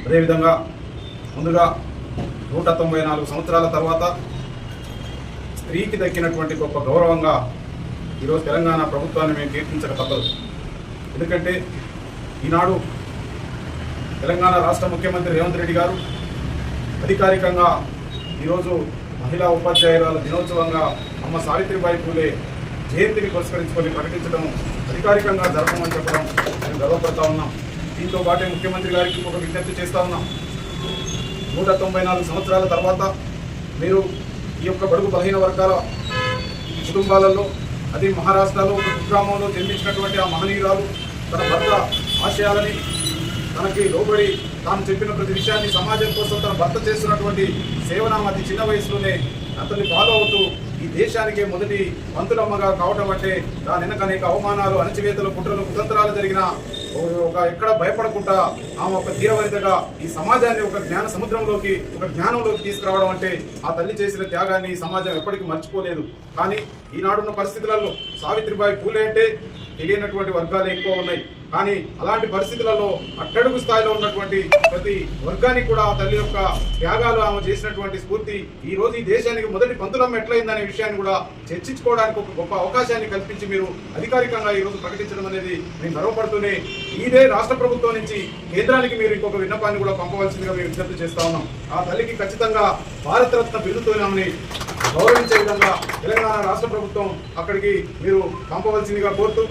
అదేవిధంగా ముందుగా 194 సంవత్సరాల తర్వాత స్త్రీకి దక్కినటువంటి గొప్ప గౌరవంగా ఈరోజు తెలంగాణ ప్రభుత్వాన్ని మేము కీర్తించక తప్పదు. ఎందుకంటే ఈనాడు తెలంగాణ రాష్ట్ర ముఖ్యమంత్రి రేవంత్ రెడ్డి గారు అధికారికంగా ఈరోజు మహిళా ఉపాధ్యాయురాల దినోత్సవంగా అమ్మ సావిత్రిబాయి పూలే జయంతిని పురస్కరించుకొని ప్రకటించడం, అధికారికంగా జరపమని చెప్పడం మేము గర్వపడతా ఉన్నాం. దీంతో పాటే ముఖ్యమంత్రి గారికి ఒక విజ్ఞప్తి చేస్తూ ఉన్నాం. 194 సంవత్సరాల తర్వాత మీరు ఈ యొక్క బడుగు బలహీన వర్గాల కుటుంబాలలో, అది మహారాష్ట్రలో ఒక కుగ్రామంలో జన్మించినటువంటి ఆ మహనీయురాలు తన భర్త ఆశయాలని తనకి లోబడి తాను చెప్పిన ప్రతి విషయాన్ని సమాజం కోసం తన భర్త చేస్తున్నటువంటి సేవనం అతి చిన్న వయసులోనే అతన్ని ఫాలో అవుతూ ఈ దేశానికే మొదటి మంతులమ్మగా కావటం అంటే దాని వెనక అనేక అవమానాలు, అణచివేతలు, కుట్రలు, కుతంత్రాలు జరిగిన ఒక ఎక్కడ భయపడకుండా ఆమె ఒక ధీరవనితగా ఈ సమాజాన్ని ఒక జ్ఞాన సముద్రంలోకి, ఒక జ్ఞానంలోకి తీసుకురావడం అంటే ఆ తల్లి చేసిన త్యాగాన్ని ఈ సమాజం ఎప్పటికీ మర్చిపోలేదు. కానీ ఈనాడున్న పరిస్థితులలో సావిత్రిబాయి పూలే అంటే తెలియనటువంటి వర్గాలు ఎక్కువ ఉన్నాయి. కానీ అలాంటి పరిస్థితులలో అట్టడుగు స్థాయిలో ఉన్నటువంటి ప్రతి వర్గానికి కూడా తల్లి యొక్క త్యాగాలు, ఆమె చేసినటువంటి స్ఫూర్తి ఈ రోజు ఈ దేశానికి మొదటి పంతులమ్మ ఎట్లయిందనే విషయాన్ని కూడా చర్చించుకోవడానికి ఒక గొప్ప అవకాశాన్ని కల్పించి మీరు అధికారికంగా ఈ రోజు ప్రకటించడం అనేది మేము గర్వపడుతూనే ఇదే రాష్ట్ర ప్రభుత్వం నుంచి కేంద్రానికి మీరు ఇంకొక విన్నపాన్ని కూడా పంపవలసిందిగా మేము విజ్ఞప్తి చేస్తా ఉన్నాం. ఆ తల్లికి ఖచ్చితంగా భారతరత్న బిరుదుతోనే గౌరవించే విధంగా తెలంగాణ రాష్ట్ర ప్రభుత్వం అక్కడికి మీరు పంపవలసిందిగా కోరుతూ